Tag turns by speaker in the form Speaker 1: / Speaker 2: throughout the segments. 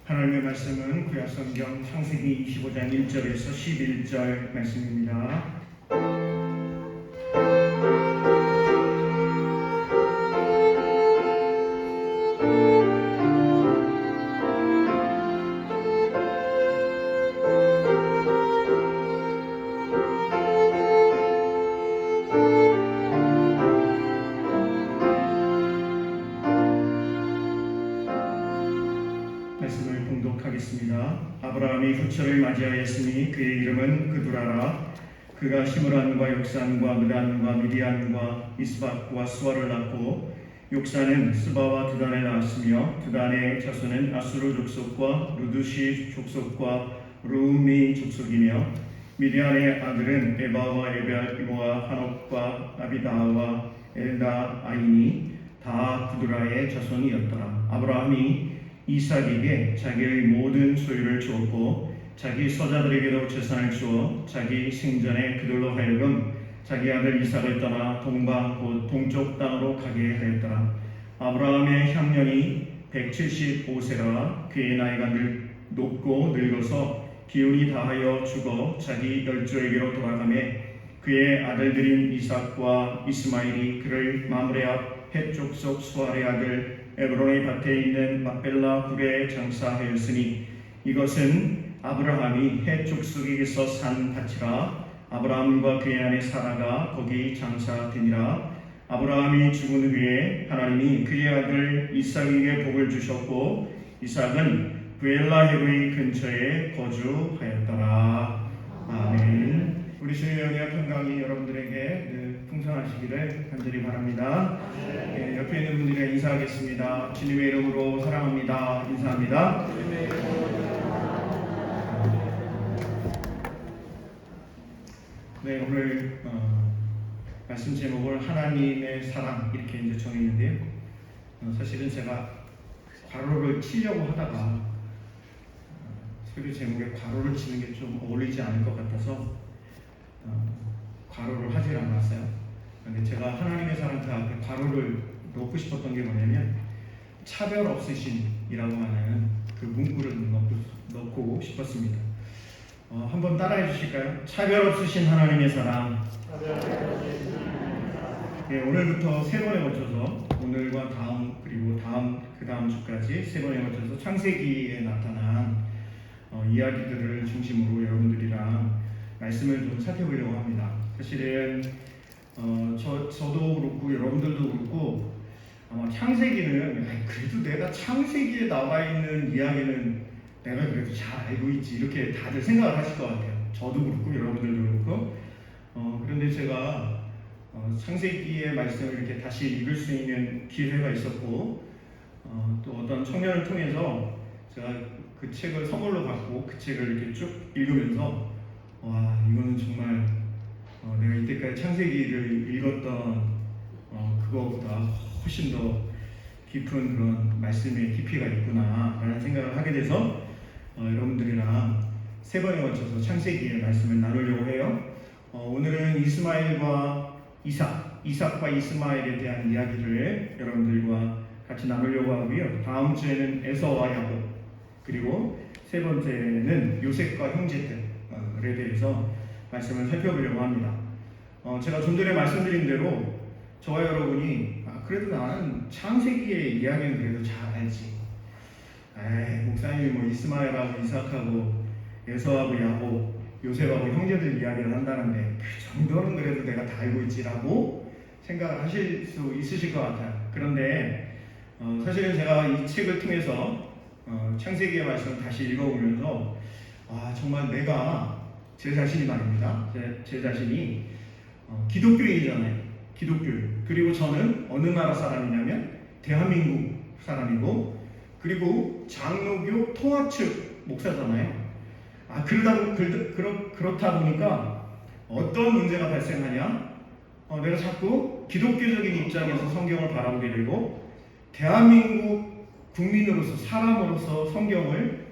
Speaker 1: 하나님의 말씀은 구약성경 창세기 25장 1절에서 11절 말씀입니다. 말씀을 봉독하겠습니다. 아브라함이 후처를 맞이하였으니 그의 이름은 그두라라. 그가 시므란과 욕산과 느단과 미디안과 이스박과 수아를 낳고 욕산은 스바와 드단을 낳았으며 드단의 자손은 아수르 족속과 루두시 족속과 루미 족속이며 미디안의 아들은 에바와 에벨과 한옥과 아비다와 엘다아이니 다 그두라의 자손이었더라. 아브라함이 이삭에게 자기의 모든 소유를 주었고 자기 서자들에게도 재산을 주어 자기 생전에 그들로 하여금 자기 아들 이삭을 떠나 동방 곧 동쪽 땅으로 가게 하였더라. 아브라함의 향년이 175세라. 그의 나이가 높고 늙어서 기운이 다하여 죽어 자기 열조에게로 돌아가매 그의 아들들인 이삭과 이스마엘이 그를 마므레 앞 헷족속 수알의 아들 에브론의 밭에 있는 막벨라 굴에 장사하였으니 이것은 아브라함이 헷 족속에게서 산 밭이라. 아브라함과 그의 아내 사라가 거기 장사되니라. 아브라함이 죽은 후에 하나님이 그의 아들 이삭에게 복을 주셨고 이삭은 브엘라헬의 근처에 거주하였더라. 아멘. 우리 주의 영향 평강이 여러분들에게 늘 풍성하시기를 간절히 바랍니다. 옆에 있는 분들에게 인사하겠습니다. 주님의 이름으로 사랑합니다. 인사합니다. 네, 오늘 말씀 제목을 하나님의 사랑 이렇게 이제 정했는데요. 사실은 제가 괄호를 치려고 하다가 설교 제목에 괄호를 치는 게 좀 어울리지 않을 것 같아서 괄호를 하질 않았어요. 근데 제가 하나님의 사랑 그 앞에 괄호를 넣고 싶었던 게 뭐냐면 차별 없으신이라고 하는 그 문구를 넣고 싶었습니다. 한번 따라해 주실까요? 차별 없으신 하나님의 사랑. 네, 오늘부터 세 번에 걸쳐서 오늘과 다음 그리고 그 다음 주까지 세 번에 걸쳐서 창세기에 나타난 이야기들을 중심으로 여러분들이랑 말씀을 좀 살펴보려고 합니다. 사실은 저도 그렇고 여러분들도 그렇고 아마 창세기는 그래도 내가 창세기에 나와 있는 이야기는 내가 그래도 잘 알고 있지 이렇게 다들 생각을 하실 것 같아요. 저도 그렇고 여러분들도 그렇고 그런데 제가 창세기의 말씀을 이렇게 다시 읽을 수 있는 기회가 있었고 또 어떤 청년을 통해서 제가 그 책을 선물로 받고 그 책을 이렇게 쭉 읽으면서 와, 이거는 정말 내가 이때까지 창세기를 읽었던 그거보다 훨씬 더 깊은 그런 말씀의 깊이가 있구나 라는 생각을 하게 돼서 여러분들이랑 세 번에 걸쳐서 창세기의 말씀을 나누려고 해요. 오늘은 이스마엘과 이삭과 이스마엘에 대한 이야기를 여러분들과 같이 나누려고 하고요. 다음 주에는 에서와 야곱, 그리고 세 번째는 요셉과 형제들에 대해서 말씀을 살펴보려고 합니다. 제가 좀 전에 말씀드린 대로 저와 여러분이 그래도 나는 창세기의 이야기는 그래도 잘 알지. 목사님이 뭐 이스마엘하고 이삭하고 에서하고 야곱, 요셉하고 형제들 이야기를 한다는데 그 정도는 그래도 내가 다 알고 있지라고 생각을 하실 수 있으실 것 같아요. 그런데 사실은 제가 이 책을 통해서 창세기의 말씀을 다시 읽어보면서 정말 내가 제 자신이 말입니다. 제 자신이 기독교인이잖아요. 기독교인. 그리고 저는 어느 나라 사람이냐면 대한민국 사람이고 그리고 장로교 통합측 목사잖아요. 그렇다 보니까 어떤 문제가 발생하냐? 내가 자꾸 기독교적인 입장에서 성경을 바라보게 되고 대한민국 국민으로서 사람으로서 성경을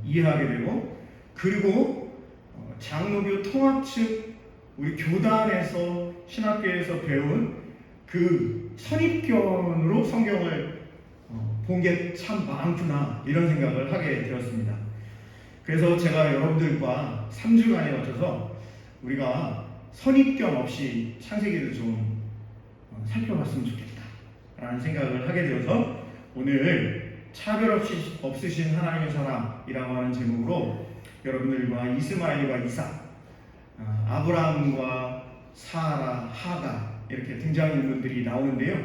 Speaker 1: 이해하게 되고 그리고 장로교 통합측 우리 교단에서 신학교에서 배운 그 선입견으로 성경을 본 게 참 많구나 이런 생각을 하게 되었습니다. 그래서 제가 여러분들과 3주간에 거쳐서 우리가 선입견 없이 창세기를 좀 살펴봤으면 좋겠다라는 생각을 하게 되어서 오늘 차별 없으신 하나님의 사람이라고 하는 제목으로 여러분들과 이스마엘과 이삭, 아브라함과 사라, 하가 이렇게 등장인물들이 나오는데요.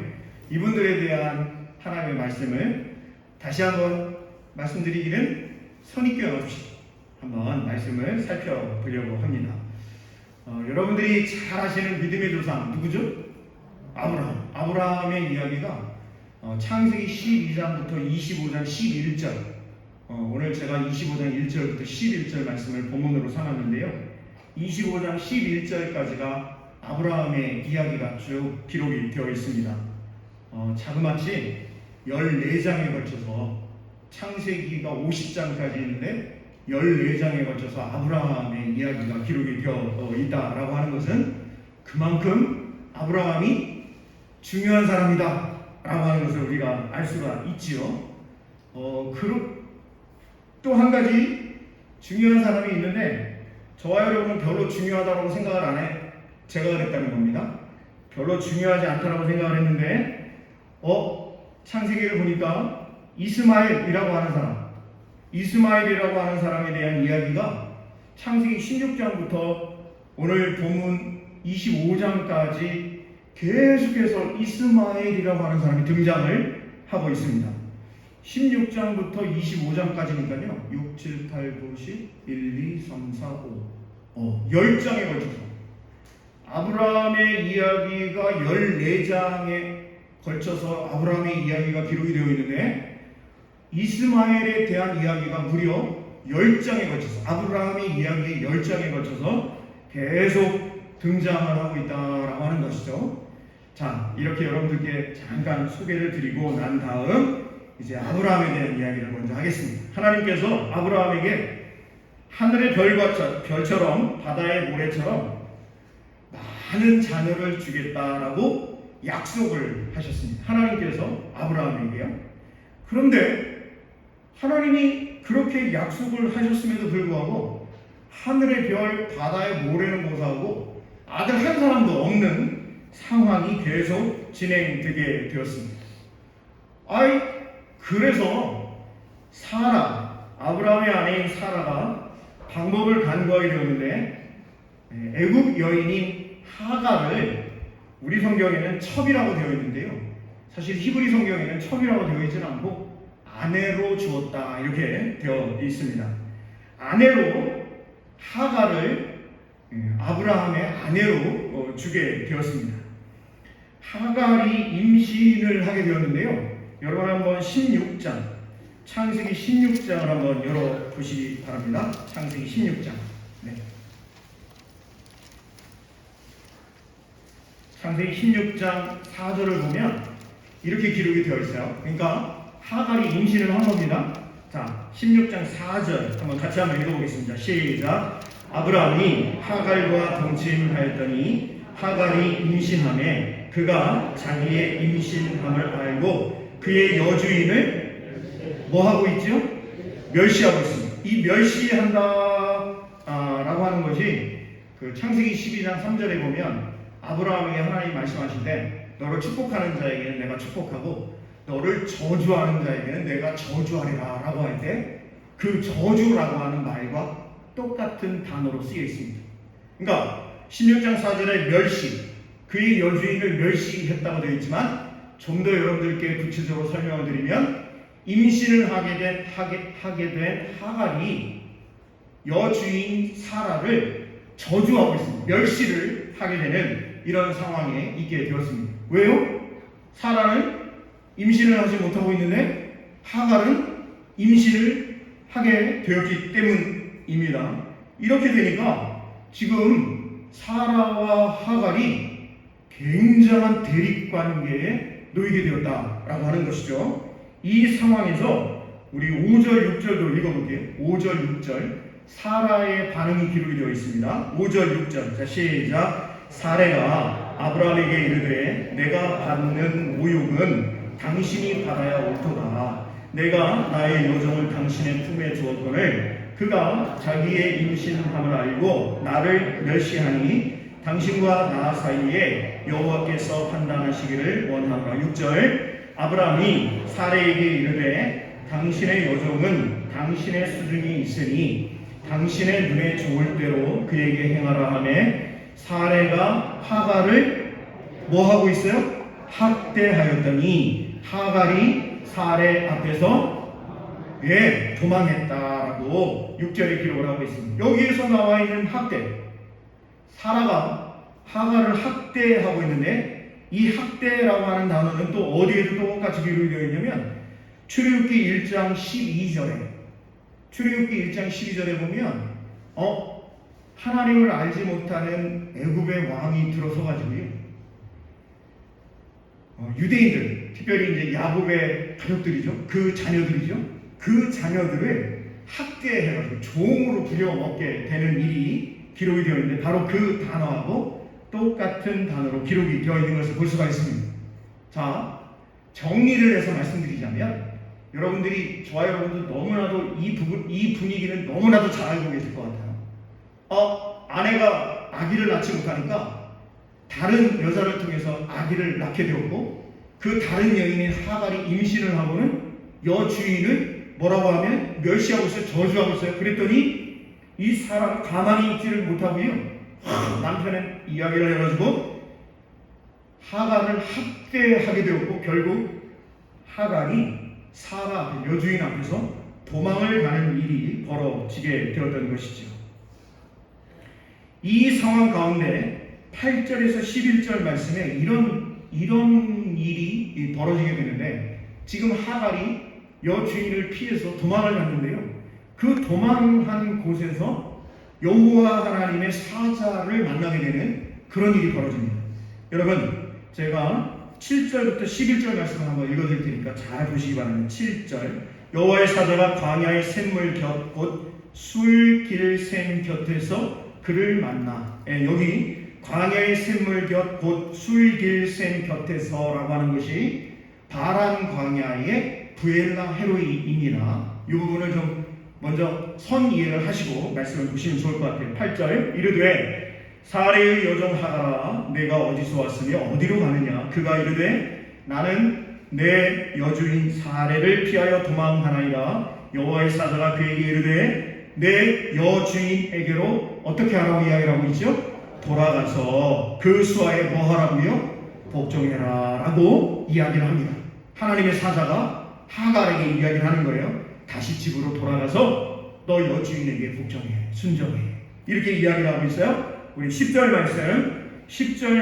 Speaker 1: 이분들에 대한 하나님의 말씀을 다시 한번 말씀드리기는 선입견 없이 한번 말씀을 살펴보려고 합니다. 여러분들이 잘 아시는 믿음의 조상 누구죠? 아브라함의 이야기가 창세기 12장부터 25장 11절, 오늘 제가 25장 1절부터 11절 말씀을 본문으로 삼았는데요. 25장 11절까지가 아브라함의 이야기가 쭉 기록이 되어 있습니다. 자그마치 14장에 걸쳐서 창세기가 50장까지 있는데 14장에 걸쳐서 아브라함의 이야기가 기록이 되어 있다라고 하는 것은 그만큼 아브라함이 중요한 사람이다 라고 하는 것을 우리가 알 수가 있지요. 또 한 가지 중요한 사람이 있는데 저와 여러분은 별로 중요하다고 생각을 안 해. 제가 그랬다는 겁니다. 별로 중요하지 않다라고 생각을 했는데 창세기를 보니까 이스마엘이라고 하는 사람에 대한 이야기가 창세기 16장부터 오늘 본문 25장까지 계속해서 이스마엘이라고 하는 사람이 등장을 하고 있습니다. 16장부터 25장까지니까요. 6, 7, 8, 9, 10, 1, 2, 3, 4, 5 10장에 걸쳐서 아브라함의 이야기가 14장에 걸쳐서 아브라함의 이야기가 기록이 되어 있는데 이스마엘에 대한 이야기가 무려 10장에 걸쳐서 아브라함의 이야기의 10장에 걸쳐서 계속 등장을 하고 있다라고 하는 것이죠. 자, 이렇게 여러분들께 잠깐 소개를 드리고 난 다음 이제 아브라함에 대한 이야기를 먼저 하겠습니다. 하나님께서 아브라함에게 하늘의 별처럼 바다의 모래처럼 많은 자녀를 주겠다라고 약속을 하셨습니다. 하나님께서 아브라함에게요. 그런데 하나님이 그렇게 약속을 하셨음에도 불구하고 하늘의 별, 바다의 모래는 고사하고 아들 한 사람도 없는 상황이 계속 진행되게 되었습니다. 그래서 아브라함의 아내인 사라가 방법을 간구하게 되었는데 애굽 여인인 하가를 우리 성경에는 첩이라고 되어 있는데요. 사실 히브리 성경에는 첩이라고 되어 있지는 않고 아내로 주었다 이렇게 되어 있습니다. 아내로 하가를 아브라함의 아내로 주게 되었습니다. 하갈이 임신을 하게 되었는데요. 여러분 한번 16장 창세기 16장을 한번 열어보시기 바랍니다. 창세기 16장. 네. 창세기 16장 4절을 보면 이렇게 기록이 되어 있어요. 그러니까 하갈이 임신을 한 겁니다. 자, 16장 4절 같이 한번 읽어보겠습니다. 시작. 아브라함이 하갈과 동침하였더니 하갈이 임신하매 그가 자기의 임신함을 알고 그의 여주인을 뭐하고 있죠? 멸시하고 있습니다. 이 멸시한다 라고 하는 것이 그 창세기 12장 3절에 보면 아브라함에게 하나님이 말씀하시되 너를 축복하는 자에게는 내가 축복하고 너를 저주하는 자에게는 내가 저주하리라 라고 할 때 그 저주라고 하는 말과 똑같은 단어로 쓰여 있습니다. 그러니까 16장 4절에 멸시, 그의 여주인을 멸시했다고 되어 있지만 좀 더 여러분들께 구체적으로 설명을 드리면 임신을 하게 된 하갈이 여주인 사라를 저주하고 있습니다. 멸시를 하게 되는 이런 상황에 있게 되었습니다. 왜요? 사라는 임신을 하지 못하고 있는데 하갈은 임신을 하게 되었기 때문입니다. 이렇게 되니까 지금 사라와 하갈이 굉장한 대립관계에 놓이게 되었다라고 하는 것이죠. 이 상황에서 우리 5절 6절도 읽어볼게요. 5절 6절 사라의 반응이 기록이 되어 있습니다. 5절 6절 자 시작. 사레가 아브라함에게 이르되 내가 받는 모욕은 당신이 받아야 옳도다. 내가 나의 요정을 당신의 품에 주었거늘 그가 자기의 임신함을 알고 나를 멸시하니 당신과 나 사이에 여호와께서 판단하시기를 원하노라. 6절 아브라함이 사레에게 이르되 당신의 여종은 당신의 수중이 있으니 당신의 눈에 좋을 대로 그에게 행하라 하매 사레가 하갈을 뭐 하고 있어요? 학대하였더니 하갈이 사레 앞에서 도망했다라고 6절에 기록을 하고 있습니다. 여기에서 나와 있는 학대, 사라가 하갈을 학대하고 있는데 이 학대라고 하는 단어는 또 어디에도 똑같이 기록이 되어 있냐면 출애굽기 1장 12절에 보면 하나님을 알지 못하는 애굽의 왕이 들어서 가지고요. 유대인들, 특별히 이제 야곱의 가족들이죠. 그 자녀들을 학대해가지고 종으로 부려먹게 되는 일이 기록이 되어 있는데 바로 그 단어하고 똑같은 단어로 기록이 되어 있는 것을 볼 수가 있습니다. 자, 정리를 해서 말씀드리자면 저와 여러분도 너무나도 이 분위기는 너무나도 잘 알고 계실 것 같아요. 아내가 아기를 낳지 못하니까 다른 여자를 통해서 아기를 낳게 되었고 그 다른 여인인 하갈이 임신을 하고는 여주인을 뭐라고 하면 멸시하고 있어요. 저주하고 있어요. 그랬더니 이 사람은 가만히 있지를 못하고요. 남편의 이야기를 해가지고 하갈을 학대하게 되었고 결국 하갈이 사라 앞에, 여주인 앞에서 도망을 가는 일이 벌어지게 되었던 것이죠. 이 상황 가운데 8절에서 11절 말씀에 이런 일이 벌어지게 되는데 지금 하갈이 여주인을 피해서 도망을 갔는데요. 그 도망한 곳에서 여호와 하나님의 사자를 만나게 되는 그런 일이 벌어집니다. 여러분, 제가 7절부터 11절 말씀을 한번 읽어드릴 테니까 잘 보시기 바랍니다. 7절 여호와의 사자가 광야의 샘물 곁 곧 술길샘 곁에서 그를 만나. 여기 광야의 샘물 곁 곧 술길샘 곁에서라고 하는 것이 바란 광야의 부엘라 헤로이입니다. 이 부분을 좀 먼저 선 이해를 하시고 말씀을 보시면 좋을 것 같아요. 8절 이르되 사레의 여종 하갈아 내가 어디서 왔으며 어디로 가느냐. 그가 이르되 나는 내 여주인 사레를 피하여 도망하나이다. 여호와의 사자가 그에게 이르되 내 여주인에게로 어떻게 하라고 이야기를 하고 있죠? 돌아가서 그 수하에 뭐 하라고요? 복종해라 라고 이야기를 합니다. 하나님의 사자가 하갈에게 이야기를 하는 거예요. 다시 집으로 돌아가서 너 여주인에게 복종해, 순종해, 이렇게 이야기를 하고 있어요. 우리 10절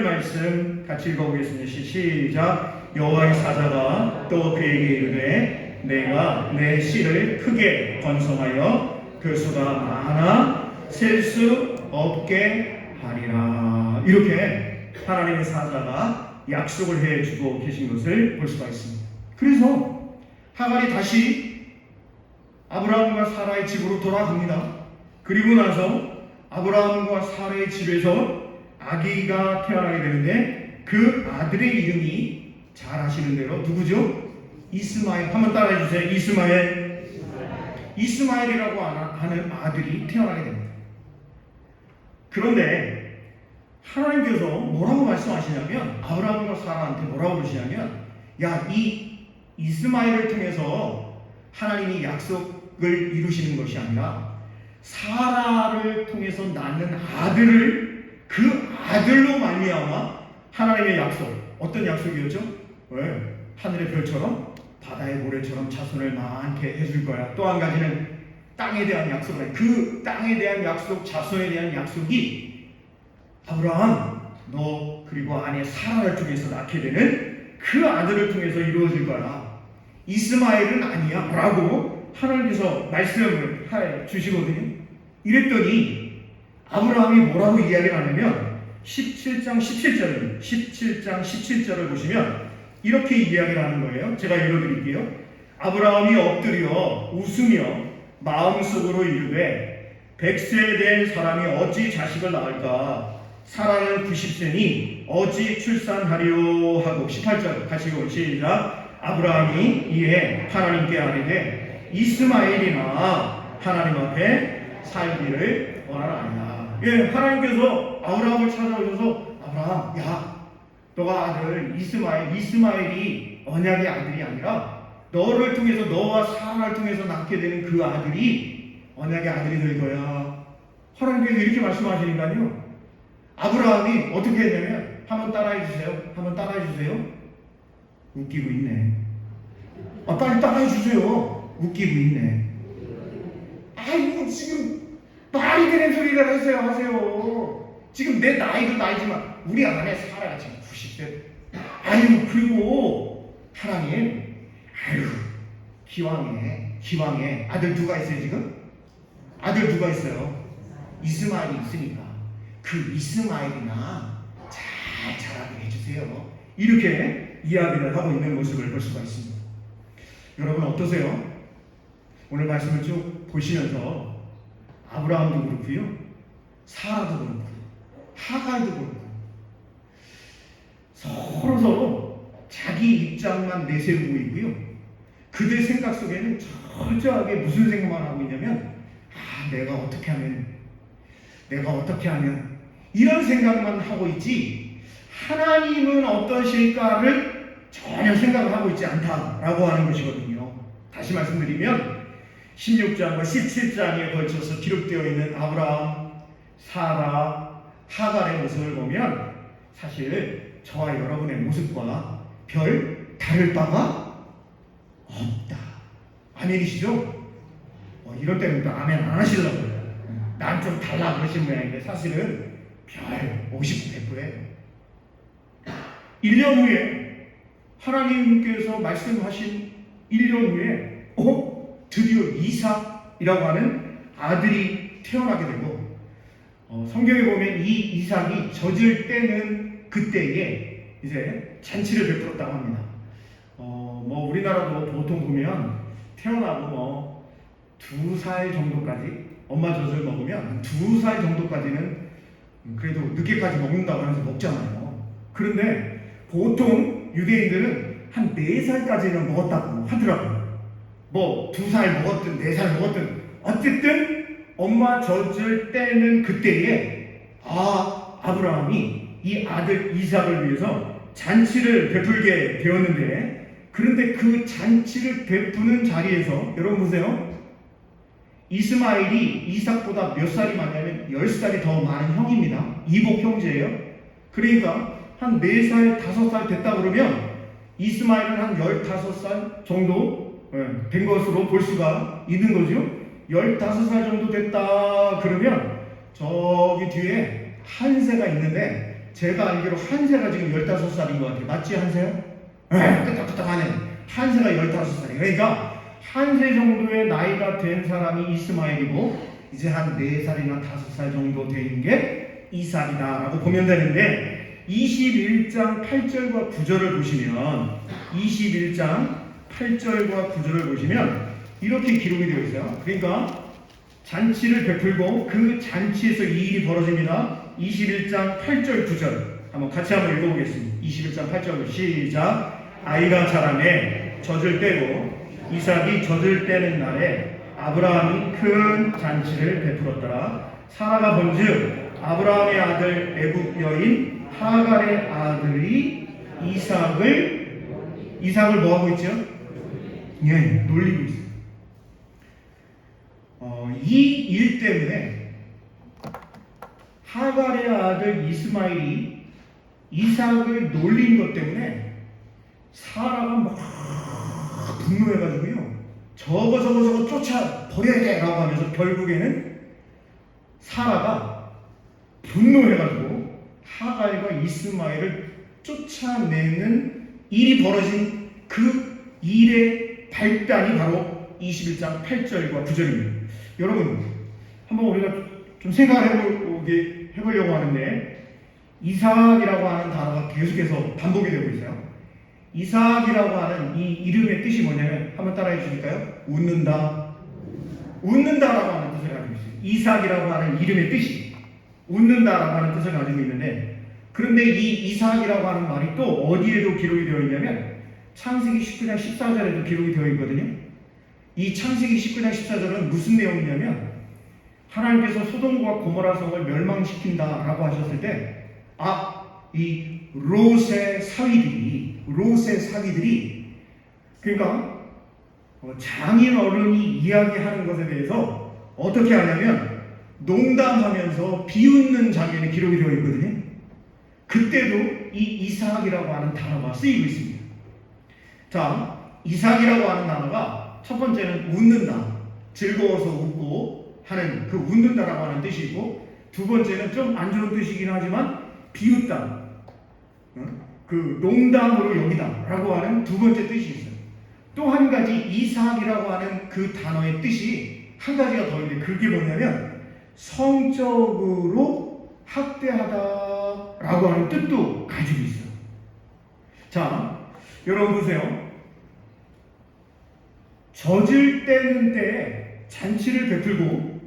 Speaker 1: 말씀 같이 읽어보겠습니다. 시작. 여호와의 사자가 또 그에게 이르되 내가 내 씨를 크게 번성하여 그 수가 많아 셀 수 없게 하리라. 이렇게 하나님의 사자가 약속을 해주고 계신 것을 볼 수가 있습니다. 그래서 하갈이 다시 아브라함과 사라의 집으로 돌아갑니다. 그리고 나서 아브라함과 사라의 집에서 아기가 태어나게 되는데 그 아들의 이름이 잘 아시는 대로 누구죠? 이스마엘. 한번 따라해 주세요. 이스마엘이라고 하는 아들이 태어나게 됩니다. 그런데 하나님께서 뭐라고 말씀하시냐면 아브라함과 사라한테 뭐라고 그러시냐면 이 이스마엘을 통해서 하나님이 약속을 이루시는 것이 아니라 사라를 통해서 낳는 아들을 그 아들로 말미암아 하나님의 약속, 어떤 약속이었죠? 하늘의 별처럼 바다의 모래처럼 자손을 많게 해줄 거야. 또 한 가지는 땅에 대한 약속을, 그 땅에 대한 약속, 자손에 대한 약속이 아브라함 너 그리고 아내 사라를 통해서 낳게 되는 그 아들을 통해서 이루어질 거야. 이스마엘은 아니야 라고 하나님께서 말씀을 해 주시거든요. 이랬더니 아브라함이 뭐라고 이야기를 하냐면 17장 17절을 보시면 이렇게 이야기를 하는 거예요. 제가 읽어드릴게요. 아브라함이 엎드려 웃으며 마음속으로 이르되 100세 된 사람이 어찌 자식을 낳을까? 사라는 90세니 어찌 출산하리요 하고 18절 같이 읽어보시죠. 시작. 아브라함이 이에 하나님께 아뢰되 이스마엘이나 하나님 앞에 살기를 원하나이다. 예, 하나님께서 아브라함을 찾아오셔서 아브라함, 야, 너가 아들 이스마엘이 언약의 아들이 아니라 너를 통해서 너와 사라를 통해서 낳게 되는 그 아들이 언약의 아들이 될 거야. 하나님께서 이렇게 말씀하시니까요. 아브라함이 어떻게 했냐면 한번 따라해 주세요. 웃기고 있네. 빨리 따라해 주세요. 웃기고 있네. 아이고 지금 말이 되는 소리를 하세요. 지금 내 나이도 나이지만 우리 아내 사라가 지금 90세. 아이고 그리고 하나님, 아이고 기왕에 아들 누가 있어요 지금? 아들 누가 있어요? 이스마엘이 있으니까 그 이스마엘이나 잘 자라게 해주세요. 이렇게 이야기를 하고 있는 모습을 볼 수가 있습니다. 여러분 어떠세요? 오늘 말씀을 쭉 보시면서 아브라함도 그렇고요, 사라도 그렇고, 하갈도 그렇고 서로 자기 입장만 내세우고 있고요. 그들 생각 속에는 철저하게 무슨 생각만 하고 있냐면 내가 어떻게 하면 이런 생각만 하고 있지 하나님은 어떠실까를 전혀 생각을 하고 있지 않다라고 하는 것이거든요. 다시 말씀드리면 16장과 17장에 걸쳐서 기록되어 있는 아브라함, 사라, 하갈의 모습을 보면 사실 저와 여러분의 모습과 별 다를 바가 없다. 아멘이시죠? 이럴 때는 또 아멘 안 하시려고요. 난 좀 달라 그러신 모양인데 사실은 별 50, 100%예요. 1년 후에 하나님께서 말씀하신 1년 후에 드디어 이삭이라고 하는 아들이 태어나게 되고 성경에 보면 이 이삭이 젖을 때는 그때에 이제 잔치를 베풀었다고 합니다. 우리나라도 보통 보면 태어나고 2살 정도까지 엄마 젖을 먹으면 2살 정도까지는 그래도 늦게까지 먹는다고 하면서 먹잖아요. 그런데 보통 유대인들은 한 4살까지는 먹었다고 하더라고요. 2살 먹었든 4살 먹었든 어쨌든 엄마 젖을 떼는 그때에 아브라함이 이 아들 이삭을 위해서 잔치를 베풀게 되었는데, 그런데 그 잔치를 베푸는 자리에서 여러분 보세요. 이스마엘이 이삭보다 몇 살이 많냐면 10살이 더 많은 형입니다. 이복 형제예요. 그러니까 한 4살, 5살 됐다 그러면 이스마엘은 한 15살 정도 된 것으로 볼 수가 있는 거죠. 15살 정도 됐다 그러면 저기 뒤에 한세가 있는데 제가 알기로 한세가 지금 15살인 것 같아요. 맞지 한세요? 끄떡끄떡하네. 한세가 15살이에요. 그러니까 한세 정도의 나이가 된 사람이 이스마엘이고 이제 한 4살이나 5살 정도 된 게 이삭이다라고 보면 되는데, 21장 8절과 9절을 보시면 21장 8절과 9절을 보시면 이렇게 기록이 되어 있어요. 그러니까 잔치를 베풀고 그 잔치에서 이 일이 벌어집니다. 21장 8절 9절 한번 같이 한번 읽어보겠습니다. 21장 8절 시작. 아이가 자라매 젖을 떼고 이삭이 젖을 떼는 날에 아브라함이 큰 잔치를 베풀었더라. 사라가 본즉 아브라함의 아들 애굽 여인 하갈의 아들이 이삭을 뭐 하고 있죠? 놀리고 있어요. 이 일 때문에 하갈의 아들 이스마엘이 이삭을 놀린 것 때문에 사라가 막 분노해가지고요, 저거 쫓아 버려야 돼 라고 하면서 결국에는 사라가 분노해가지고 하갈과 이스마엘을 쫓아내는 일이 벌어진 그 일의 발단이 바로 21장 8절과 9절입니다. 여러분 한번 우리가 좀 해보려고 하는데, 이삭이라고 하는 단어가 계속해서 반복이 되고 있어요. 이삭이라고 하는 이 이름의 뜻이 뭐냐면 한번 따라해 주실까요? 웃는다라고 하는 뜻을 가지고 있어요. 이삭이라고 하는 이름의 뜻이 웃는다라고 하는 뜻을 가지고 있는데, 그런데 이 이삭이라고 하는 말이 또 어디에도 기록이 되어 있냐면 창세기 19장 14절에도 기록이 되어 있거든요. 이 창세기 19장 14절은 무슨 내용이냐면 하나님께서 소돔과 고모라 성을 멸망시킨다라고 하셨을 때 이 롯의 사위들이 그러니까 장인 어른이 이야기하는 것에 대해서 어떻게 하냐면 농담하면서 비웃는 장면이 기록이 되어 있거든요. 그때도 이 이삭이라고 하는 단어가 쓰이고 있습니다. 자, 이삭이라고 하는 단어가 첫 번째는 웃는다, 즐거워서 웃고 하는 그 웃는다라고 하는 뜻이 있고, 두 번째는 좀 안 좋은 뜻이긴 하지만 비웃다, 그 농담으로 여기다라고 하는 두 번째 뜻이 있어요. 또 한 가지 이삭이라고 하는 그 단어의 뜻이 한 가지가 더 있는데 그게 뭐냐면 성적으로 학대하다라고 하는 뜻도 가지고 있어요. 자, 여러분 보세요. 젖을 떼는 때에 잔치를 베풀고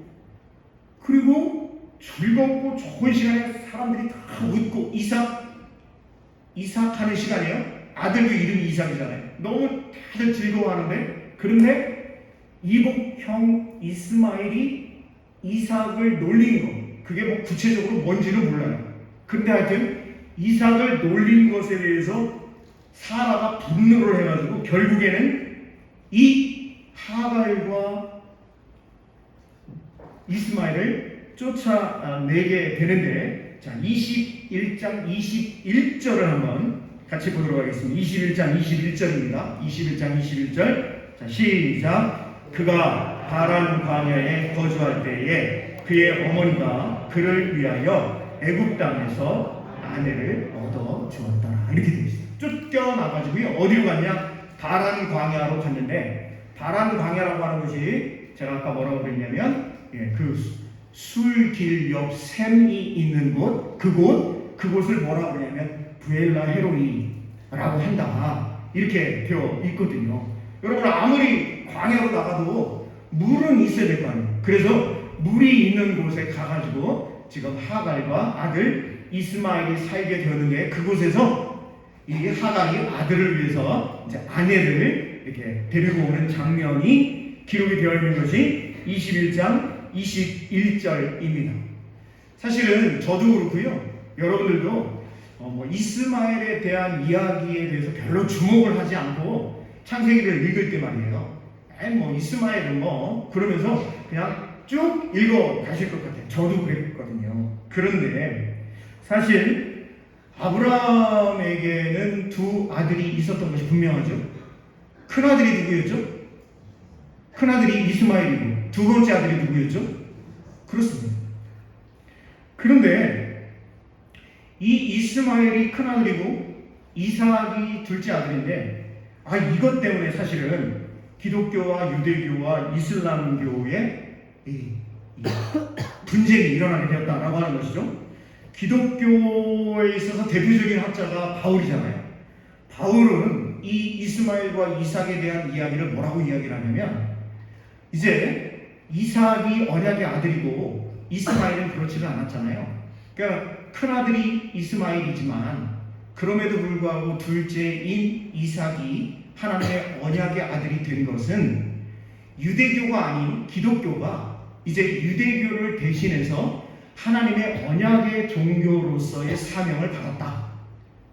Speaker 1: 그리고 즐겁고 좋은 시간에 사람들이 다 웃고 이삭 하는 시간이에요. 아들도 이름이 이삭이잖아요. 너무 다들 즐거워하는데, 그런데 이복형 이스마엘이 이삭을 놀린 거, 그게 뭐 구체적으로 뭔지는 몰라요. 근데 하여튼 이삭을 놀린 것에 대해서 사라가 분노를 해가지고 결국에는 이 하갈과 이스마엘을 쫓아내게 되는데, 자, 21장 21절을 한번 같이 보도록 하겠습니다. 21장 21절입니다. 21장 21절. 자, 시작. 그가 바란 광야에 거주할 때에 그의 어머니가 그를 위하여 애굽 땅에서 아내를 얻어 주었더라. 이렇게 되어 있어요. 쫓겨나가지고요. 어디로 갔냐? 바란 광야로 갔는데, 바란 광야라고 하는 것이 제가 아까 뭐라고 그랬냐면 그 술길 옆 샘이 있는 곳, 그곳을 뭐라고 그러냐면 부엘라 헤로이라고 한다, 이렇게 되어 있거든요. 여러분, 아무리 광야로 나가도 물은 있어야 될 거 아니에요. 그래서 물이 있는 곳에 가가지고 지금 하갈과 아들 이스마엘이 살게 되었는데, 그곳에서 이 하갈이 아들을 위해서 이제 아내를 이렇게 데리고 오는 장면이 기록이 되어 있는 것이 21장 21절입니다. 사실은 저도 그렇고요, 여러분들도 이스마엘에 대한 이야기에 대해서 별로 주목을 하지 않고 창세기를 읽을 때 말이에요, 이스마엘은 그러면서 그냥 쭉 읽어 가실 것 같아요. 저도 그랬거든요. 그런데 사실 아브라함에게는 두 아들이 있었던 것이 분명하죠. 큰아들이 누구였죠? 큰아들이 이스마엘이고 두 번째 아들이 누구였죠? 그렇습니다. 그런데 이 이스마엘이 큰아들이고 이삭이 둘째 아들인데, 이것 때문에 사실은 기독교와 유대교와 이슬람교의 이 분쟁이 일어나게 되었다라고 하는 것이죠. 기독교에 있어서 대표적인 학자가 바울이잖아요. 바울은 이 이스마엘과 이삭에 대한 이야기를 뭐라고 이야기를 하냐면, 이제 이삭이 언약의 아들이고 이스마엘은 그렇지는 않았잖아요. 그러니까 큰아들이 이스마엘이지만 그럼에도 불구하고 둘째인 이삭이 하나님의 언약의 아들이 된 것은 유대교가 아닌 기독교가 이제 유대교를 대신해서 하나님의 언약의 종교로서의 사명을 받았다,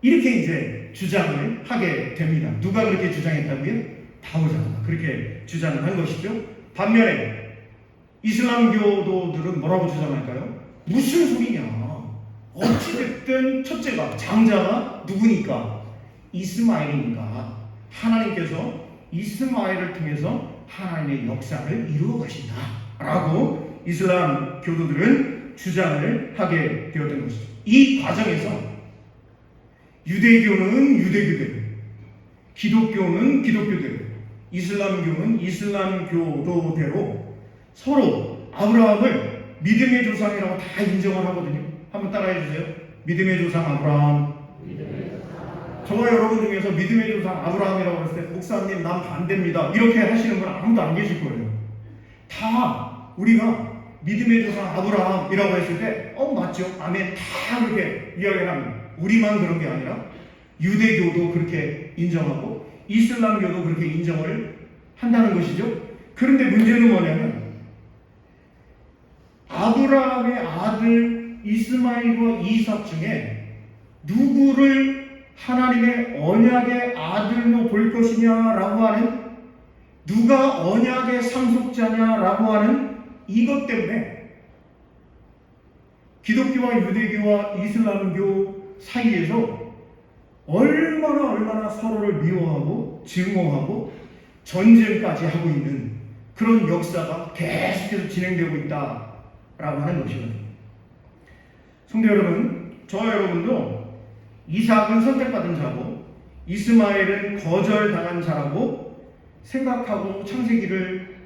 Speaker 1: 이렇게 이제 주장을 하게 됩니다. 누가 그렇게 주장했다고요? 바울 사도가 그렇게 주장을 한 것이죠. 반면에 이슬람교도들은 뭐라고 주장할까요? 무슨 소리냐, 어찌됐든 첫째가, 장자가 누구니까? 이스마엘이니까 하나님께서 이스마엘을 통해서 하나님의 역사를 이루어 가신다 라고 이슬람 교도들은 주장을 하게 되었던 것이죠. 이 과정에서 유대교는 유대교대로, 기독교는 기독교대로, 이슬람교는 이슬람교도대로 서로 아브라함을 믿음의 조상이라고 다 인정을 하거든요. 한번 따라해 주세요. 믿음의 조상 아브라함. 저와 여러분 중에서 믿음의 조상 아브라함이라고 했을 때, 목사님 난 반대입니다, 이렇게 하시는 분 아무도 안 계실 거예요. 다 우리가 믿음의 조상 아브라함이라고 했을 때 맞죠, 아멘, 다 그렇게 이야기를 합니다. 우리만 그런 게 아니라 유대교도 그렇게 인정하고 이슬람교도 그렇게 인정을 한다는 것이죠. 그런데 문제는 뭐냐면 아브라함의 아들 이스마엘과 이삭 중에 누구를 하나님의 언약의 아들로 볼 것이냐라고 하는, 누가 언약의 상속자냐라고 하는 이것 때문에 기독교와 유대교와 이슬람교 사이에서 얼마나 서로를 미워하고 증오하고 전쟁까지 하고 있는 그런 역사가 계속해서 진행되고 있다라고 하는 것이거든요. 성도 여러분, 저와 여러분도 이삭은 선택받은 자고 이스마엘은 거절당한 자라고 생각하고 창세기를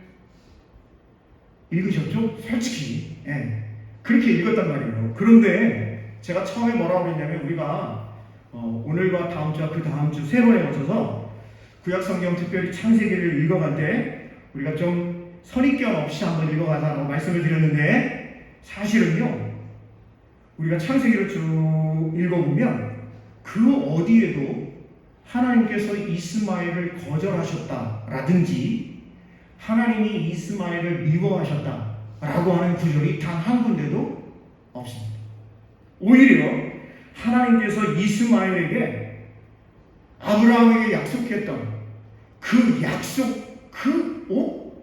Speaker 1: 읽으셨죠? 솔직히 그렇게 읽었단 말이에요. 그런데 제가 처음에 뭐라고 그랬냐면, 우리가 오늘과 다음 주와 그 다음 주 세 번에 거쳐서 구약성경 특별히 창세기를 읽어갈 때 우리가 좀 선입견 없이 한번 읽어가자고 말씀을 드렸는데, 사실은요 우리가 창세기를 쭉 읽어보면 그 어디에도 하나님께서 이스마엘을 거절하셨다라든지 하나님이 이스마엘을 미워하셨다라고 하는 구절이 단 한 군데도 없습니다. 오히려 하나님께서 이스마엘에게 아브라함에게 약속했던 그 약속,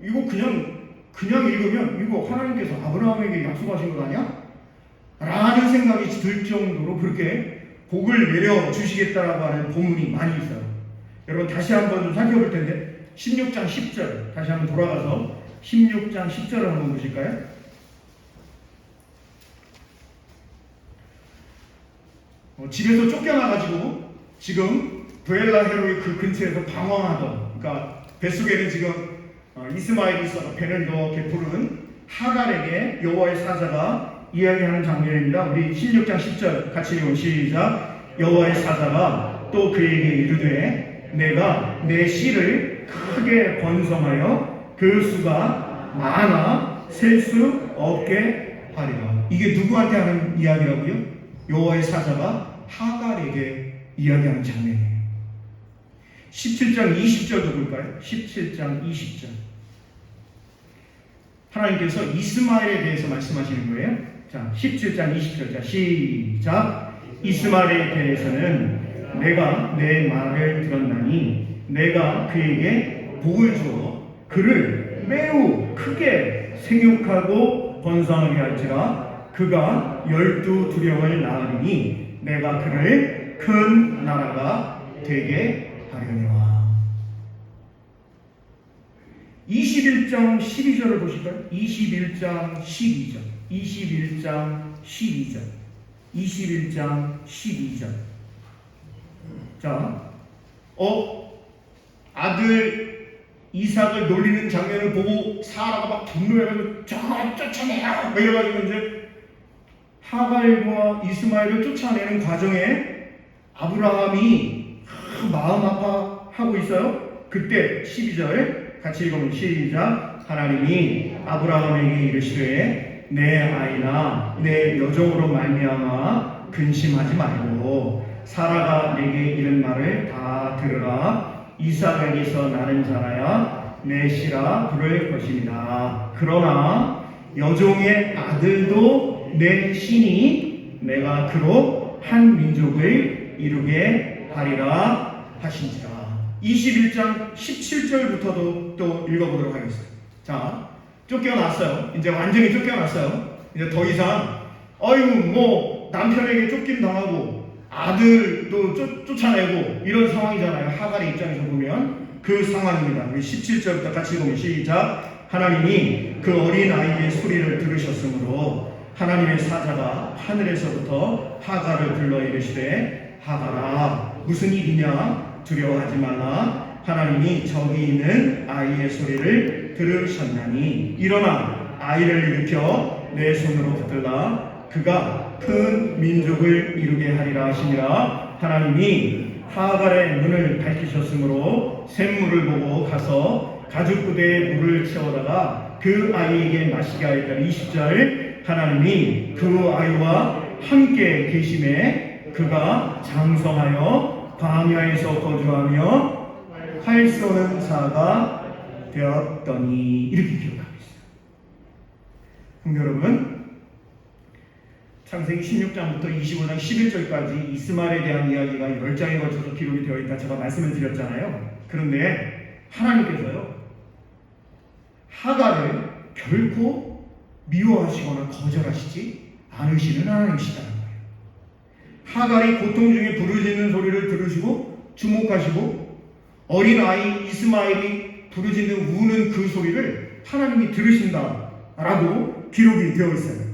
Speaker 1: 이거 그냥 읽으면 이거 하나님께서 아브라함에게 약속하신 거 아니야? 라는 생각이 들 정도로 그렇게 복을 내려 주시겠다라고 하는 본문이 많이 있어요. 여러분 다시 한번 좀 살펴볼 텐데 16장 10절 다시 한번 돌아가서 16장 10절을 한번 보실까요? 집에서 쫓겨나가지고 지금 브엘라 헤로의 그 근처에서 방황하던, 그러니까 뱃속에는 지금 이스마엘이 있어서 배를 넣어 베푸른 하갈에게 여호와의 사자가 이야기하는 장면입니다. 우리 16장 10절 같이 읽어 시작. 여호와의 사자가 또 그에게 이르되 내가 내 씨를 크게 번성하여 그 수가 많아 셀 수 없게 하리라. 이게 누구한테 하는 이야기라고요? 여호와의 사자가 하갈에게 이야기하는 장면이에요. 17장 20절도 볼까요? 17장 20절. 하나님께서 이스마엘에 대해서 말씀하시는 거예요. 자, 17장 20절. 자, 시작. 이스마엘에 대해서는 내가 내 말을 들었나니 내가 그에게 복을 주어 그를 매우 크게 생육하고 번성하게 할지라. 그가 12두령을 낳으리니 내가 그를 큰 나라가 되게 하려니와. 21장 12절을 보실까요? 21장 12절 21장 12절 21장 12절. 자, 아들 이삭을 놀리는 장면을 보고 사라가 막 분노해가지고 쫓아내라 막 이래가지고 이제 하갈과 이스마엘을 쫓아내는 과정에 아브라함이 마음 아파하고 있어요. 그때 12절 같이 읽으면 시작. 하나님이 아브라함에게 이르시되 내 아이나 내 여종으로 말미암아 근심하지 말고 사라가 내게 이른 말을 다 들으라. 이삭에게서 나는 자라야 내 씨라 부를 것입니다. 그러나 여종의 아들도 내 씨니 내가 그로 한 민족을 이루게 하리라 하신지라. 21장 17절부터도 또 읽어보도록 하겠습니다. 자, 쫓겨났어요. 이제 완전히 쫓겨났어요. 이제 더 이상 남편에게 쫓김 당하고 아들도 쫓아내고 이런 상황이잖아요. 하갈의 입장에서 보면 그 상황입니다. 우리 17절부터 같이 읽으면 시작. 하나님이 그 어린 아이의 소리를 들으셨으므로 하나님의 사자가 하늘에서부터 하갈을 불러 이르시되 하갈아 무슨 일이냐 두려워하지 말라. 하나님이 저기 있는 아이의 소리를 들으셨나니 일어나 아이를 일으켜 내 손으로 붙들라. 그가 큰 민족을 이루게 하리라 하시니라. 하나님이 하갈의 눈을 밝히셨으므로 샘물을 보고 가서 가죽부대에 물을 채워다가 그 아이에게 마시게 하였다. 20절. 하나님이 그 아이와 함께 계심에 그가 장성하여 광야에서 거주하며 활 쏘는 자가 되었더니 이렇게 기록하고 있어요. 그럼 여러분, 창세기 16장부터 25장 11절까지 이스마엘에 대한 이야기가 10장에 걸쳐서 기록이 되어 있다 제가 말씀을 드렸잖아요. 그런데 하나님께서요, 하갈을 결코 미워하시거나 거절하시지 않으시는 하나님이시다는 거예요. 하갈이 고통 중에 부르짖는 소리를 들으시고 주목하시고 어린 아이 이스마엘이 부르짖는 우는 그 소리를 하나님이 들으신다라고 기록이 되어 있어요.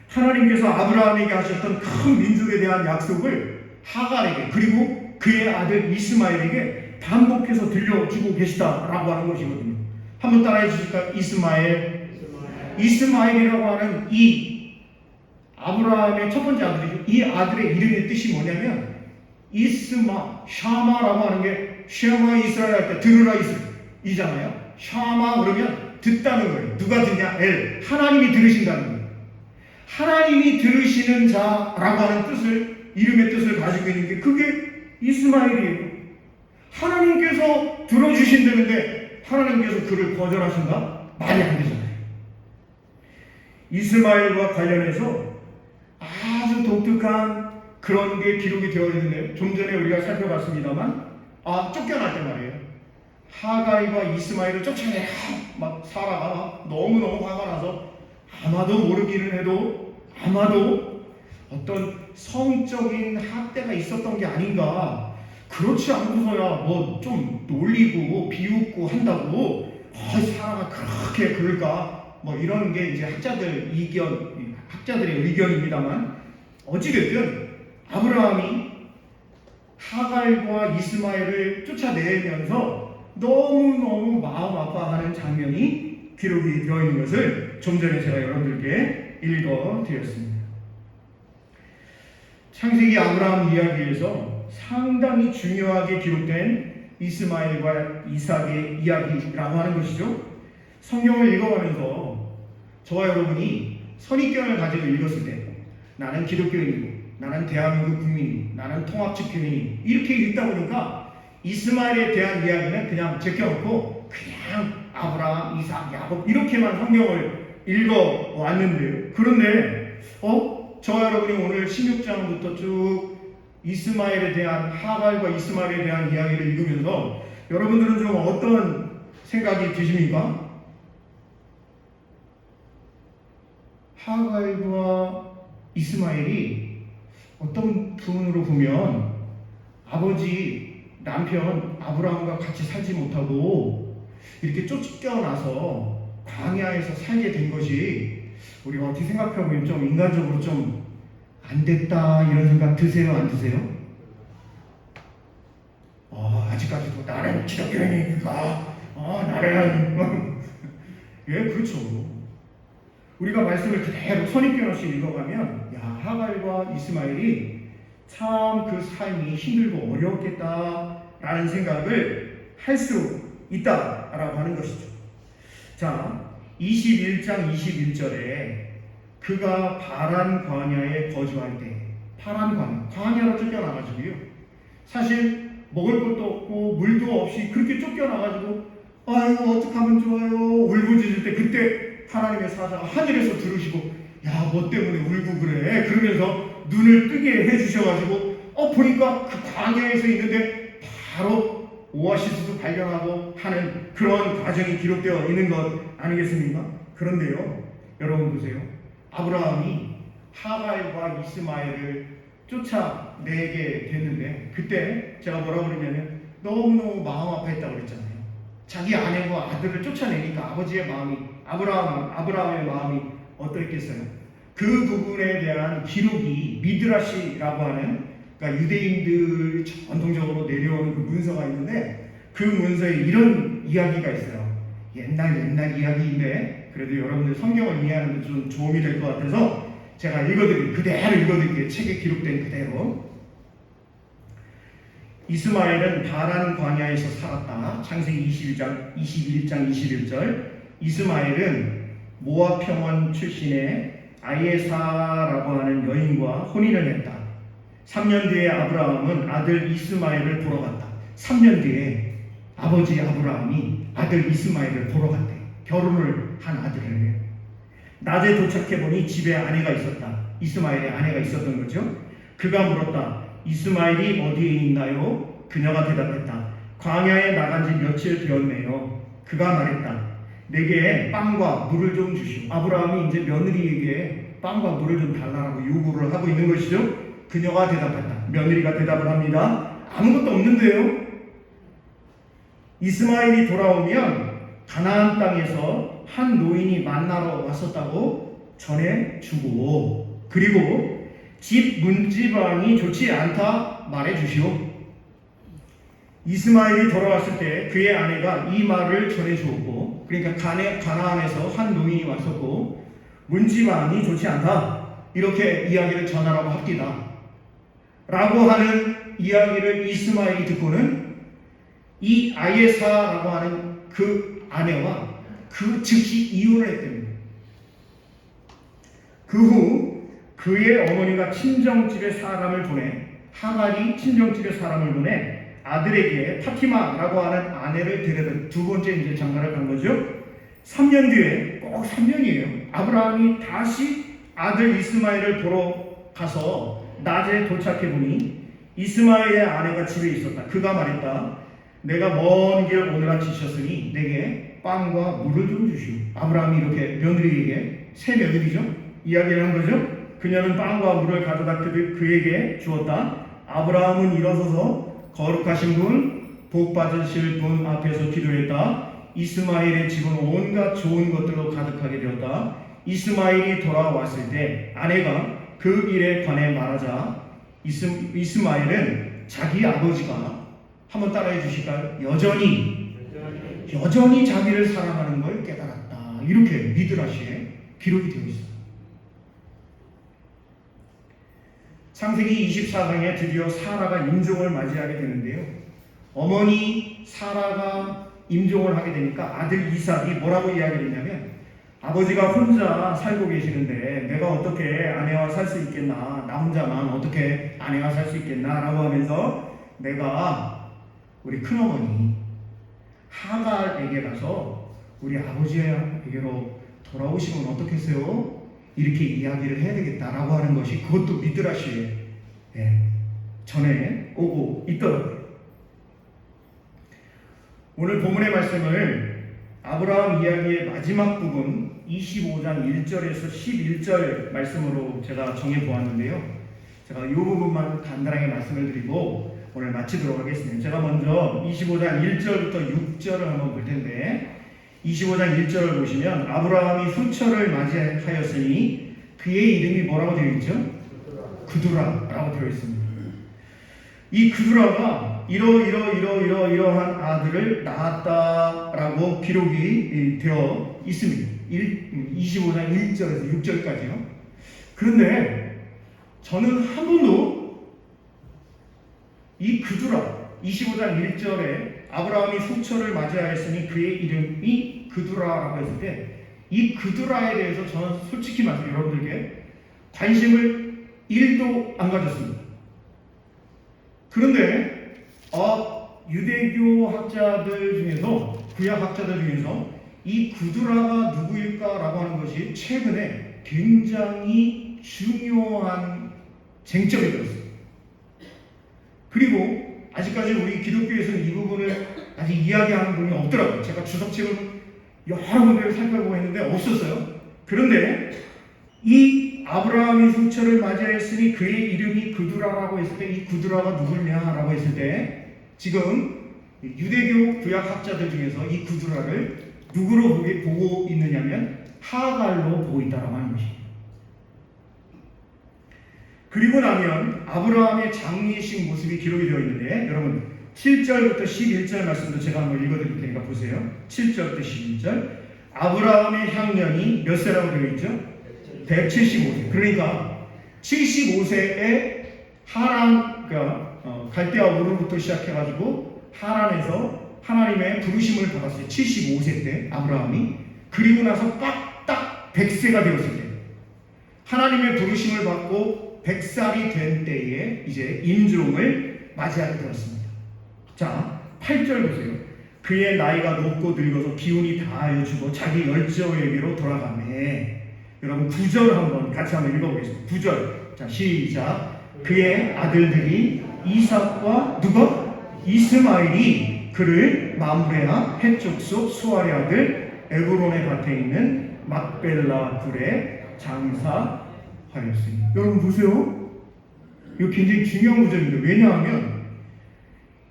Speaker 1: 하나님께서 아브라함에게 하셨던 큰 민족에 대한 약속을 하갈에게 그리고 그의 아들 이스마엘에게 반복해서 들려주고 계시다라고 하는 것이거든요. 한번 따라해 주실까요? 이스마엘이라고 하는 이 아브라함의 첫 번째 아들이죠. 이 아들의 이름의 뜻이 뭐냐면 샤마라고 하는 게 쉐마 이스라엘 할 때 들으라 이스라엘이잖아요. 샤마 그러면 듣다는 거예요. 누가 듣냐? 하나님이 들으신다는 거예요. 하나님이 들으시는 자라고 하는 뜻을, 이름의 뜻을 가지고 있는 게 그게 이스마엘이에요. 하나님께서 들어주신다는데 하나님께서 그를 거절하신다? 말이 안 되잖아요. 이스마엘과 관련해서 아주 독특한 그런 게 기록이 되어 있는데, 좀 전에 우리가 살펴봤습니다만, 쫓겨날 때 말이에요. 하갈과 이스마엘을 쫓아내라 막 사라가 너무너무 화가 나서 아마도 모르기는 해도 아마도 어떤 성적인 학대가 있었던 게 아닌가. 그렇지 않고서야 뭐 좀 놀리고 비웃고 한다고 사라가 그렇게 그럴까, 뭐 이런 게 이제 학자들의 의견입니다만, 어찌됐든 아브라함이 하갈과 이스마엘을 쫓아내면서 너무너무 마음 아파하는 장면이 기록이 되어 있는 것을 좀 전에 제가 여러분들께 읽어드렸습니다. 창세기 아브라함 이야기에서 상당히 중요하게 기록된 이스마엘과 이삭의 이야기라고 하는 것이죠. 성경을 읽어가면서 저와 여러분이 선입견을 가지고 읽었을 때, 나는 기독교인이고 나는 대한민국 국민이고 나는 통합집교인이고 이렇게 읽다 보니까 이스마엘에 대한 이야기는 그냥 제껴놓고 그냥 아브라함, 이삭, 야곱 이렇게만 성경을 읽어왔는데요. 그런데 저와 여러분이 오늘 16장부터 쭉 이스마엘에 대한, 하갈과 이스마엘에 대한 이야기를 읽으면서 여러분들은 좀 어떤 생각이 드십니까? 하갈과 이스마엘이 어떤 부분으로 보면 아버지, 남편 아브라함과 같이 살지 못하고 이렇게 쫓겨나서 광야에서 살게 된 것이, 우리가 어떻게 생각해보면 좀 인간적으로 좀 안 됐다 이런 생각 드세요? 안 드세요? 아직까지도 나는 기독교인이니까 나는 예, 그렇죠. 우리가 말씀을 그대로 선입견 없이 읽어가면 하갈과 이스마엘이 참 그 삶이 힘들고 어려웠겠다라는 생각을 할 수 있다라고 하는 것이죠. 자, 21장 21절에 그가 파란 광야에 거주할 때, 파란 광야로 쫓겨나가지고요, 사실 먹을 것도 없고 물도 없이 그렇게 쫓겨나가지고 아이고 어떡하면 좋아요 울부짖을 때, 그때 하나님의 사자가 하늘에서 들으시고 뭐 때문에 울고 그래 그러면서 눈을 뜨게 해주셔가지고 보니까 그 광야에서 있는데 바로 오아시스도 발견하고 하는 그런 과정이 기록되어 있는 것 아니겠습니까? 그런데요, 여러분 보세요. 아브라함이 하갈과 이스마엘을 쫓아내게 됐는데, 그때 제가 뭐라고 그러냐면 너무너무 마음 아파했다고 그랬잖아요. 자기 아내와 아들을 쫓아내니까 아버지의 마음이, 아브라함의 마음이 어떠했겠어요? 그 부분에 대한 기록이 미드라시라고 하는, 그러니까 유대인들 전통적으로 내려오는 그 문서가 있는데, 그 문서에 이런 이야기가 있어요. 옛날 이야기인데 그래도 여러분들 성경을 이해하는 데 좀 도움이 될 것 같아서 제가 그대로 읽어드릴게요. 책에 기록된 그대로. 이스마엘은 파란 광야에서 살았다. 창세기 21장 21절. 이스마엘은 모압 평원 출신의 아예사라고 하는 여인과 혼인을 했다. 3년 뒤에 아브라함은 아들 이스마엘을 보러 갔다. 3년 뒤에 아버지 아브라함이 아들 이스마엘을 보러 갔대. 결혼을 한 아들을. 낮에 도착해보니 집에 아내가 있었다. 이스마엘의 아내가 있었던 거죠. 그가 물었다. 이스마엘이 어디에 있나요? 그녀가 대답했다. 광야에 나간 지 며칠 되었네요. 그가 말했다. 내게 빵과 물을 좀 주시오. 아브라함이 이제 며느리에게 빵과 물을 좀 달라고 요구를 하고 있는 것이죠. 그녀가 대답했다. 며느리가 대답을 합니다. 아무것도 없는데요. 이스마엘이 돌아오면 가나안 땅에서 한 노인이 만나러 왔었다고 전해주고, 그리고 집 문지방이 좋지 않다 말해주시오. 이스마엘이 돌아왔을 때 그의 아내가 이 말을 전해주었고, 그러니까 가나안에서 한 노인이 왔었고 문지방이 좋지 않다, 이렇게 이야기를 전하라고 합니다. 라고 하는 이야기를 이스마엘이 듣고는 이 아예사라고 하는 그 아내와 그 즉시 이혼을 했답니다. 그 후 그의 어머니가 친정집에 사람을 보내, 하갈이 친정집에 사람을 보내 아들에게 파티마라고 하는 아내를 데려다 두 번째 이제 장가를 간 거죠. 3년 뒤에, 꼭 3년이에요. 아브라함이 다시 아들 이스마엘을 보러 가서 낮에 도착해 보니 이스마엘의 아내가 집에 있었다. 그가 말했다. 내가 먼 길 오느라 지쳤으니 내게 빵과 물을 좀 주시오. 아브라함이 이렇게 며느리에게, 새 며느리죠, 이야기를 한 거죠. 그녀는 빵과 물을 가져다 그에게 주었다. 아브라함은 일어서서 거룩하신 분, 복 받으실 분 앞에서 기도했다. 이스마엘의 집은 온갖 좋은 것들로 가득하게 되었다. 이스마엘이 돌아왔을 때 아내가 그 일에 관해 말하자 이스마엘은 자기 아버지가, 한번 따라해 주실까요? 여전히 자기를 사랑하는 걸 깨달았다. 이렇게 미드라시에 기록이 되어 있습니다. 창세기 24장에 드디어 사라가 임종을 맞이하게 되는데요. 어머니 사라가 임종을 하게 되니까 아들 이삭이 뭐라고 이야기를 했냐면, 아버지가 혼자 살고 계시는데 내가 어떻게 아내와 살 수 있겠나, 나 혼자만 어떻게 아내와 살 수 있겠나 라고 하면서 내가 우리 큰어머니 하갈에게 가서 우리 아버지에게로 돌아오시면 어떻겠어요? 이렇게 이야기를 해야 되겠다라고 하는 것이, 그것도 미드라시에 전에 오고 있더라고요. 오늘 본문의 말씀을 아브라함 이야기의 마지막 부분 25장 1절에서 11절 말씀으로 제가 정해보았는데요. 제가 이 부분만 간단하게 말씀을 드리고 오늘 마치도록 하겠습니다. 제가 먼저 25장 1절부터 6절을 한번 볼 텐데, 25장 1절을 보시면 아브라함이 후처를 맞이하였으니 그의 이름이 뭐라고 되어 있죠? 그두라라고 되어 있습니다. 이 그두라가 이러한 아들을 낳았다라고 기록이 되어 있습니다. 25장 1절에서 6절까지요. 그런데 저는 한 번도 이 그두라, 25장 1절에 아브라함이 후처를 맞이하였으니 그의 이름이 그두라라고 했을 때, 이 그두라에 대해서 저는 솔직히 말해서 여러분들께 관심을 1도 안 가졌습니다. 그런데 유대교 학자들 중에서, 구약 학자들 중에서 이 그두라가 누구일까라고 하는 것이 최근에 굉장히 중요한 쟁점이 되었습니다. 그리고 아직까지 우리 기독교에서는 이 부분을 아직 이야기하는 분이 없더라고요. 제가 주석책을 여러 군데를 살펴보고 했는데 없었어요. 그런데 이 아브라함이 후처를 맞이하였으니 그의 이름이 그두라라고 했을 때, 이 그두라가 누구냐라고 했을 때, 지금 유대교 구약 학자들 중에서 이 그두라를 누구로 보고 있느냐면 하갈로 보고 있다라고 하는 것입니다. 그리고 나면 아브라함의 장례식 모습이 기록이 되어 있는데, 여러분 7절부터 11절 말씀도 제가 한번 읽어드릴 테니까 보세요. 7절부터 11절. 아브라함의 향년이 몇 세라고 되어 있죠? 175세. 그러니까 75세에 하란, 갈대아 우르부터 시작해가지고 하란에서 하나님의 부르심을 받았어요. 75세 때 아브라함이. 그리고 나서 딱 100세가 되었을 때, 하나님의 부르심을 받고 100살이 된 때에 이제 임종을 맞이하게 되었습니다. 자, 8절 보세요. 그의 나이가 높고 늙어서 기운이 다하여 죽어 자기 열조에게로 돌아가네. 여러분 9절 한번 같이 한번 읽어보겠습니다. 9절. 자, 시작. 그의 아들들이 이삭과 누가? 이스마엘이 그를 마므레아 헷족속 수아의 아들 에브론의 밭에 있는 막벨라 굴에 장사하였으니. 여러분 보세요. 이거 굉장히 중요한 구절입니다. 왜냐하면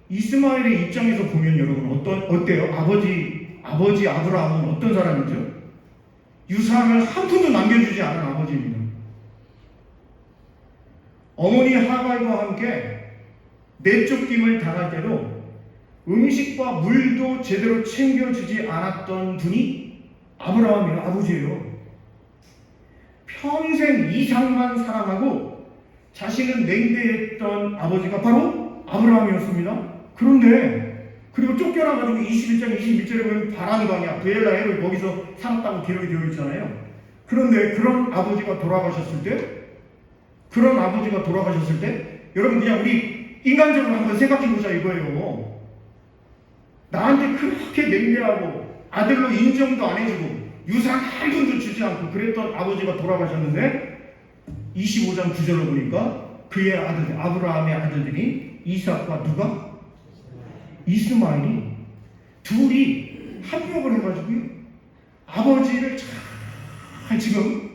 Speaker 1: 이스마엘의 입장에서 보면 여러분 어때요? 아버지 아브라함은 어떤 사람이죠? 유산을 한 푼도 남겨주지 않은 아버지입니다. 어머니 하갈과 함께 내쫓김을 당할 때도 음식과 물도 제대로 챙겨주지 않았던 분이 아브라함이에요. 아버지예요. 평생 이삭만 사랑하고 자신은 냉대했던 아버지가 바로 아브라함이었습니다. 그런데 그리고 쫓겨나가지고 21장 21절에 보면 바란강이야 브엘라헬을 거기서 살았다고 기록이 되어 있잖아요. 그런데 그런 아버지가 돌아가셨을 때 여러분 그냥 우리 인간적으로 한번 생각해 보자 이거예요. 나한테 그렇게 냉대하고 아들로 인정도 안 해주고 유산 한 푼도 주지 않고 그랬던 아버지가 돌아가셨는데 25장 9절을 보니까 그의 아들 아브라함의 아들들이 이삭과 누가? 이스마엘이 둘이 합력을 해가지고요 아버지를 잘 지금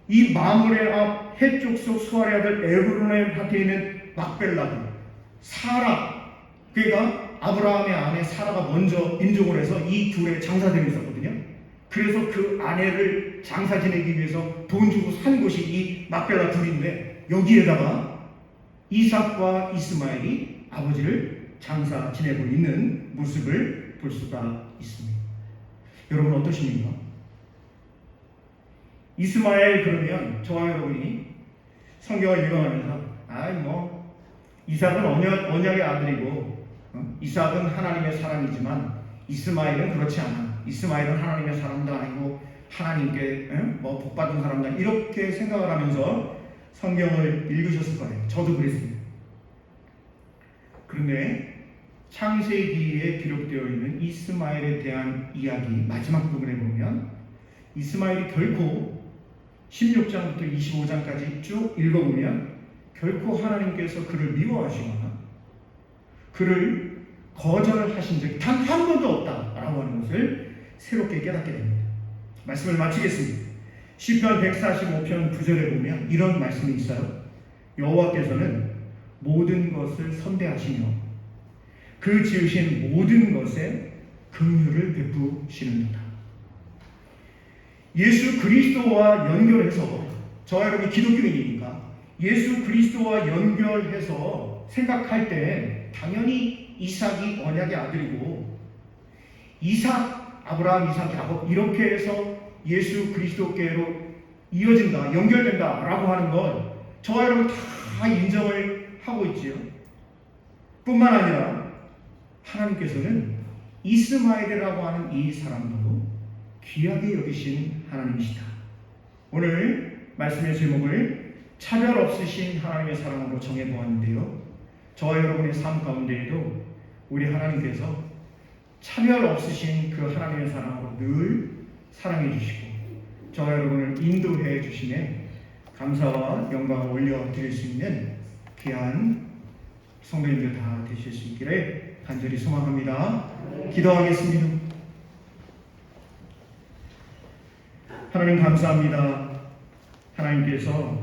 Speaker 1: 이 마므레 앞 헷족속 수아의 아들 에브론의 밭에 있는 막벨라 사라, 그러니까 아브라함의 아내 사라가 먼저 임종을 해서 이 둘의 장사됨이 있었거든요. 그래서 그 아내를 장사 지내기 위해서 돈 주고 산 곳이 이 막벨라 둘인데 여기에다가 이삭과 이스마엘이 아버지를 장사 지내고 있는 모습을 볼 수가 있습니다. 여러분 어떠십니까? 이스마엘 그러면 저와 여러분이 성경을 읽어가면서 이삭은 언약의 아들이고 이삭은 하나님의 사람이지만 이스마엘은 그렇지 않아. 이스마엘은 하나님의 사람도 아니고 하나님께 복받은 사람다 이렇게 생각을 하면서 성경을 읽으셨을 거예요. 저도 그랬습니다. 그런데 창세기에 기록되어 있는 이스마엘에 대한 이야기 마지막 부분에 보면 이스마엘이 결코 16장부터 25장까지 쭉 읽어보면 결코 하나님께서 그를 미워하시거나 그를 거절하신 적이 단 한 번도 없다라고 하는 것을 새롭게 깨닫게 됩니다. 말씀을 마치겠습니다. 시편 145편 9절에 보면 이런 말씀이 있어요. 여호와께서는 모든 것을 선대하시며 그 지으신 모든 것에 긍휼을 베푸시는도다. 예수 그리스도와 연결해서 저와 여러분이 기독교인이니까 예수 그리스도와 연결해서 생각할 때 당연히 이삭이 언약의 아들이고 아브라함, 이삭, 야곱 이렇게 해서 예수 그리스도께로 이어진다, 연결된다라고 하는 건 저와 여러분 다 인정을 하고 있지요. 뿐만 아니라 하나님께서는 이스마엘이라고 하는 이 사람도 귀하게 여기신 하나님이시다. 오늘 말씀의 제목을 차별 없으신 하나님의 사랑으로 정해보았는데요. 저와 여러분의 삶 가운데에도 우리 하나님께서 차별 없으신 그 하나님의 사랑으로 늘 사랑해 주시고 저와 여러분을 인도해 주시네 감사와 영광을 올려드릴 수 있는 귀한 성도님들 다 되실 수 있기를 간절히 소망합니다. 기도하겠습니다. 하나님 감사합니다. 하나님께서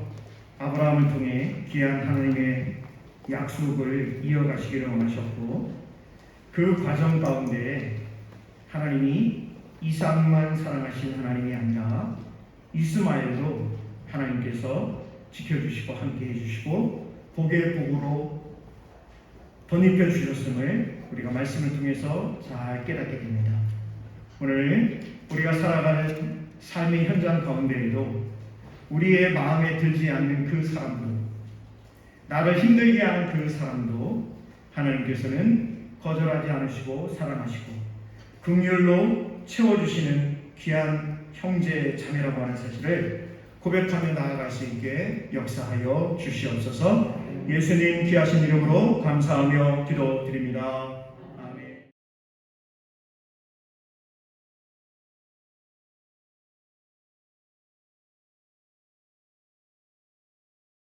Speaker 1: 아브라함을 통해 귀한 하나님의 약속을 이어가시기를 원하셨고 그 과정 가운데 하나님이 이삭만 사랑하신 하나님이 아니라 이스마엘도 하나님께서 지켜주시고 함께해 주시고 복의 복으로 덧입혀 주셨음을 우리가 말씀을 통해서 잘 깨닫게 됩니다. 오늘 우리가 살아가는 삶의 현장 가운데에도 우리의 마음에 들지 않는 그 사람도 나를 힘들게 하는 그 사람도 하나님께서는 거절하지 않으시고 사랑하시고 긍휼로 채워주시는 귀한 형제 자매라고 하는 사실을 고백하며 나아갈 수 있게 역사하여 주시옵소서. 예수님 귀하신 이름으로 감사하며 기도드립니다.